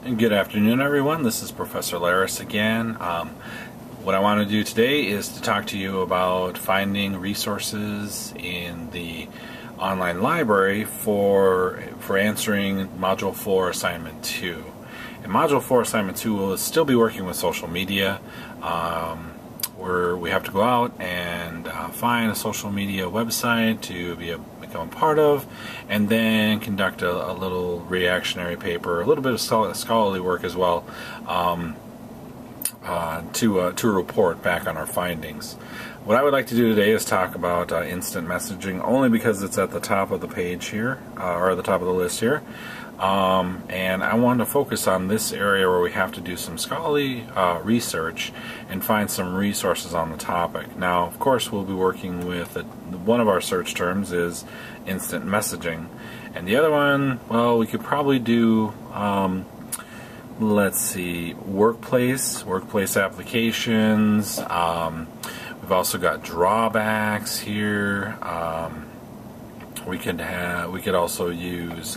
Good afternoon, everyone. This is Professor Laris again. What I want to do today is to talk to you about finding resources in the online library for answering Module 4 Assignment 2. And Module 4 Assignment 2 will still be working with social media, where we have to go out and find a social media website to become a part of, and then conduct a little reactionary paper, a little bit of scholarly work as well, to report back on our findings. What I would like to do today is talk about instant messaging, only because it's at the top of the page here, or at the top of the list here. And I want to focus on this area where we have to do some scholarly research and find some resources on the topic. Now, of course, we'll be working with one of our search terms is instant messaging, and the other one, well, we could probably do let's see, workplace applications. We've also got drawbacks here. We could also use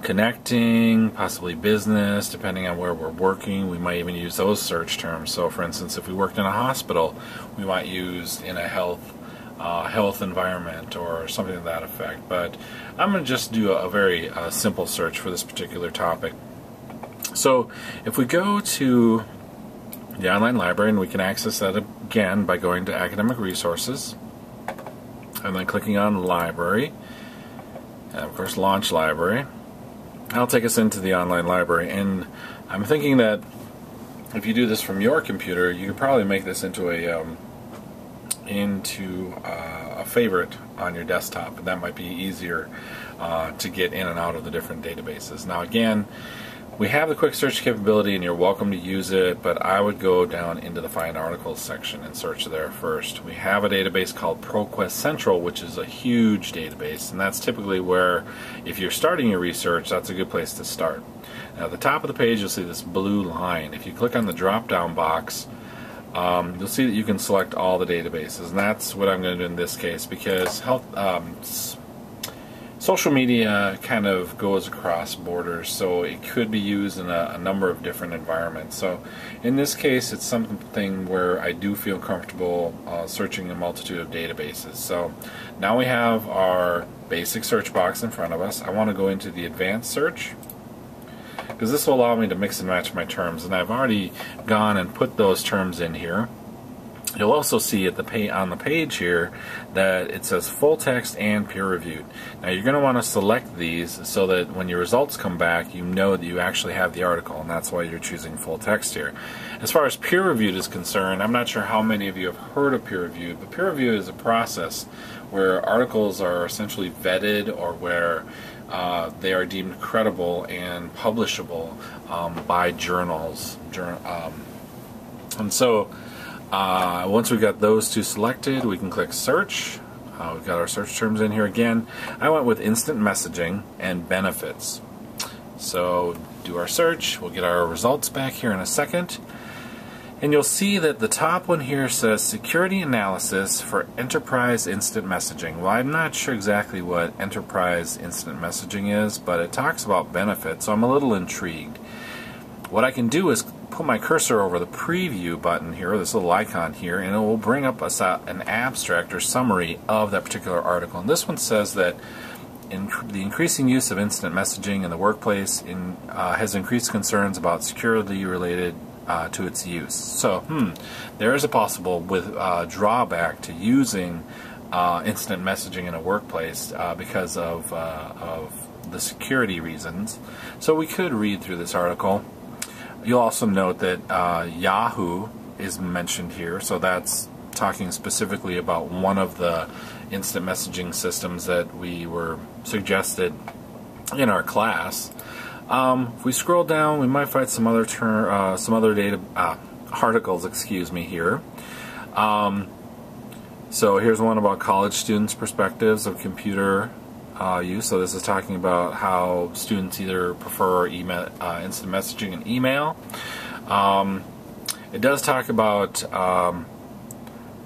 connecting, possibly business, depending on where we're working. We might even use those search terms. So, for instance, if we worked in a hospital, we might use in a health environment or something to that effect. But I'm going to just do a very simple search for this particular topic. So, if we go to the online library, and we can access that again by going to Academic Resources, and then clicking on Library, and of course Launch Library. That'll take us into the online library, and I'm thinking that if you do this from your computer, you could probably make this into a favorite on your desktop, and that might be easier to get in and out of the different databases. Now again, we have the quick search capability, and you're welcome to use it, but I would go down into the Find Articles section and search there first. We have a database called ProQuest Central, which is a huge database, and that's typically where, if you're starting your research, that's a good place to start. Now, at the top of the page, you'll see this blue line. If you click on the drop-down box, you'll see that you can select all the databases, and that's what I'm going to do in this case, because social media kind of goes across borders, so it could be used in a number of different environments. So in this case, it's something where I do feel comfortable searching a multitude of databases. So now we have our basic search box in front of us. I want to go into the advanced search, because this will allow me to mix and match my terms, and I've already gone and put those terms in here. You'll also see on the page here that it says full text and peer reviewed. Now you're going to want to select these so that when your results come back, you know that you actually have the article, and that's why you're choosing full text here. As far as peer reviewed is concerned, I'm not sure how many of you have heard of peer reviewed, but peer reviewed is a process where articles are essentially vetted, or where they are deemed credible and publishable by journals. And so once we've got those two selected, we can click search. We've got our search terms in here again. I went with instant messaging and benefits. So do our search. We'll get our results back here in a second. And you'll see that the top one here says security analysis for enterprise instant messaging. Well, I'm not sure exactly what enterprise instant messaging is, but it talks about benefits, so I'm a little intrigued. What I can do is put my cursor over the preview button here, this little icon here, and it will bring up an abstract or summary of that particular article. And this one says that the increasing use of instant messaging in the workplace has increased concerns about security related to its use. So, there is a possible drawback to using instant messaging in a workplace because of the security reasons. So we could read through this article. You'll also note that Yahoo is mentioned here, so that's talking specifically about one of the instant messaging systems that we were suggested in our class. If we scroll down, we might find some other articles. Excuse me here. So here's one about college students' perspectives of computer use. So this is talking about how students either prefer email, instant messaging and email. It does talk about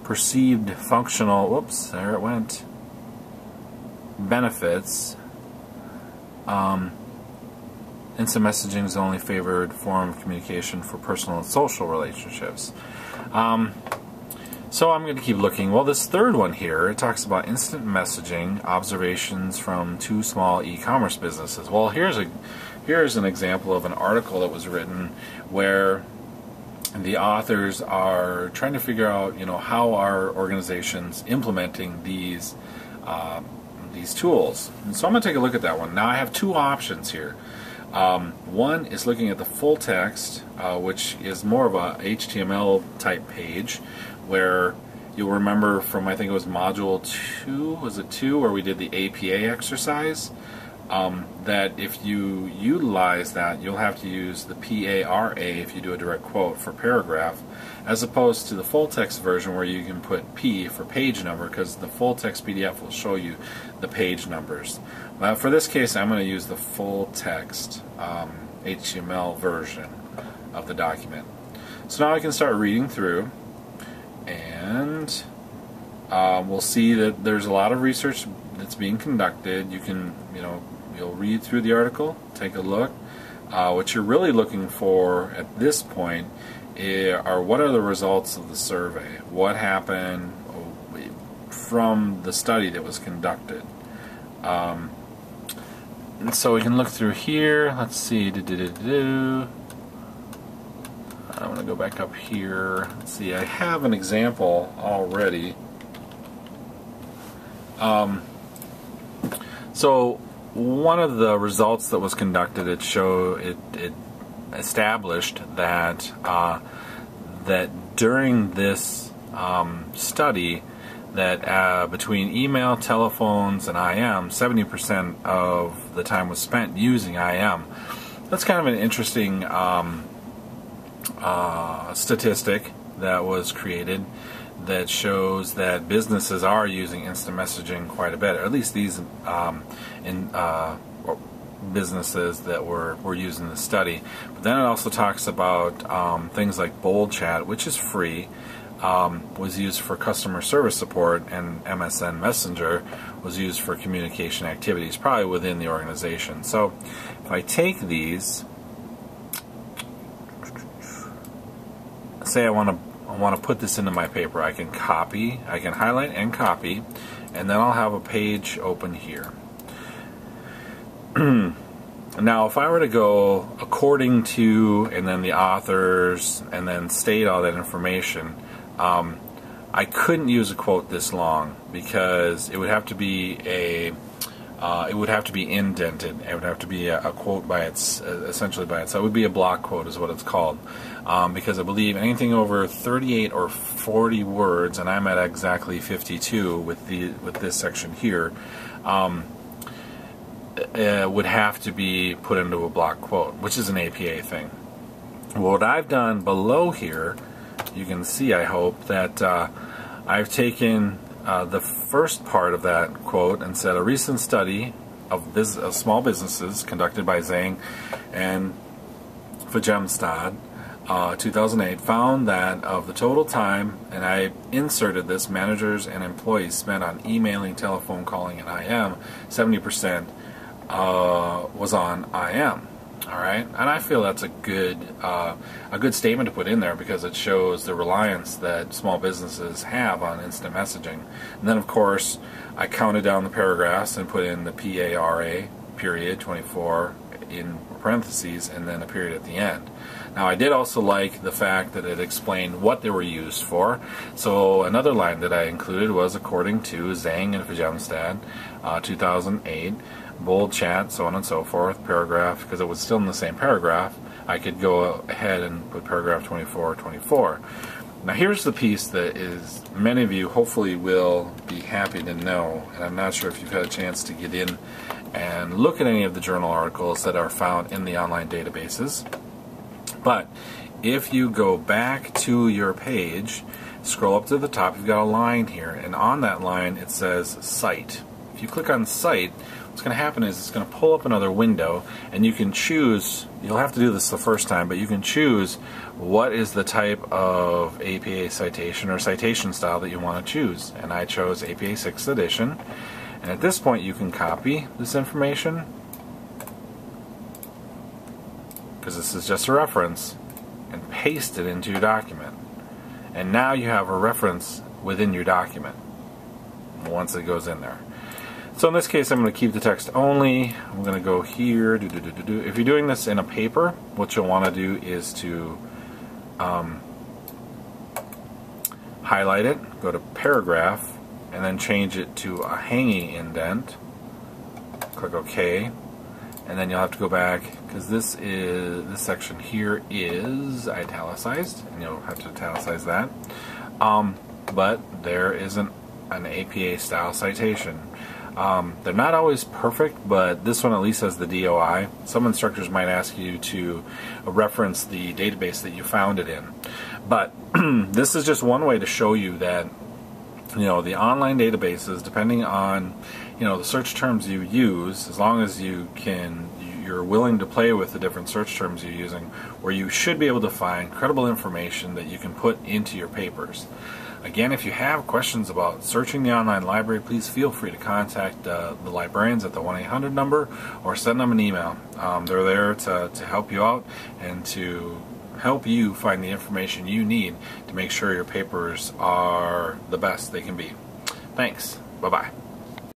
perceived functional, whoops, there it went, benefits. instant messaging is the only favored form of communication for personal and social relationships. So I'm going to keep looking. Well, this third one here, it talks about instant messaging observations from 2 small e-commerce businesses. Well, here's an example of an article that was written where the authors are trying to figure out, how are organizations implementing these tools. And so I'm going to take a look at that one. Now I have 2 options here. One is looking at the full text, which is more of a HTML type page, where you'll remember from, I think it was module 2, was it 2, where we did the APA exercise, that if you utilize that, you'll have to use the PARA if you do a direct quote for paragraph, as opposed to the full text version where you can put P for page number, because the full text PDF will show you the page numbers. For this case, I'm going to use the full text HTML version of the document. So now I can start reading through, and we'll see that there's a lot of research that's being conducted. You can, you'll read through the article, take a look. What you're really looking for at this point are what are the results of the survey? What happened from the study that was conducted? And so we can look through here. Let's see. I'm going to go back up here. Let's see. I have an example already. So one of the results that was conducted, it established that that during this study, that between email, telephones, and IM, 70% of the time was spent using IM. That's kind of an interesting statistic that was created that shows that businesses are using instant messaging quite a bit, or at least these businesses that were using the study. But then it also talks about things like Bold Chat, which is free, was used for customer service support, and MSN Messenger was used for communication activities, probably within the organization. So if I take these, say I want to put this into my paper, I can highlight and copy, and then I'll have a page open here. Now, if I were to go according to, and then the authors, and then state all that information, I couldn't use a quote this long, because it would have to be indented. It would have to be a quote essentially by itself. It would be a block quote, is what it's called, because I believe anything over 38 or 40 words, and I'm at exactly 52 with this section here, would have to be put into a block quote, which is an APA thing. What I've done below here, you can see, I hope, that I've taken the first part of that quote and said a recent study of small businesses conducted by Zhang and Fajemstad, 2008, found that of the total time, and I inserted this, managers and employees spent on emailing, telephone calling, and IM, 70% was on IM. All right, and I feel that's a good statement to put in there, because it shows the reliance that small businesses have on instant messaging. And then, of course, I counted down the paragraphs and put in the PARA period 24 in parentheses, and then a period at the end. Now, I did also like the fact that it explained what they were used for. So another line that I included was, according to Zhang and Fajemstad, 2008, Bold Chat, so on and so forth, paragraph, because it was still in the same paragraph, I could go ahead and put paragraph 24 or 24. Now here's the piece that is, many of you hopefully will be happy to know, and I'm not sure if you've had a chance to get in and look at any of the journal articles that are found in the online databases. But if you go back to your page, scroll up to the top, you've got a line here, and on that line it says Cite. If you click on Cite, what's going to happen is it's going to pull up another window, and you can choose, you'll have to do this the first time, but you can choose what is the type of APA citation or citation style that you want to choose. And I chose APA 6th edition. And at this point you can copy this information, because this is just a reference, and paste it into your document. And now you have a reference within your document once it goes in there. So in this case, I'm going to keep the text only. I'm going to go here. If you're doing this in a paper, what you'll want to do is to highlight it, go to paragraph, and then change it to a hanging indent. Click OK, and then you'll have to go back, because this section here is italicized, and you'll have to italicize that. But there isn't an APA style citation. They're not always perfect, but this one at least has the DOI. Some instructors might ask you to reference the database that you found it in. But this is just one way to show you that, you know, the online databases, depending on, you know, the search terms you use, as long as you're willing to play with the different search terms you're using, where you should be able to find credible information that you can put into your papers. Again, if you have questions about searching the online library, please feel free to contact the librarians at the 1-800 number or send them an email. They're there to help you out and to help you find the information you need to make sure your papers are the best they can be. Thanks. Bye-bye.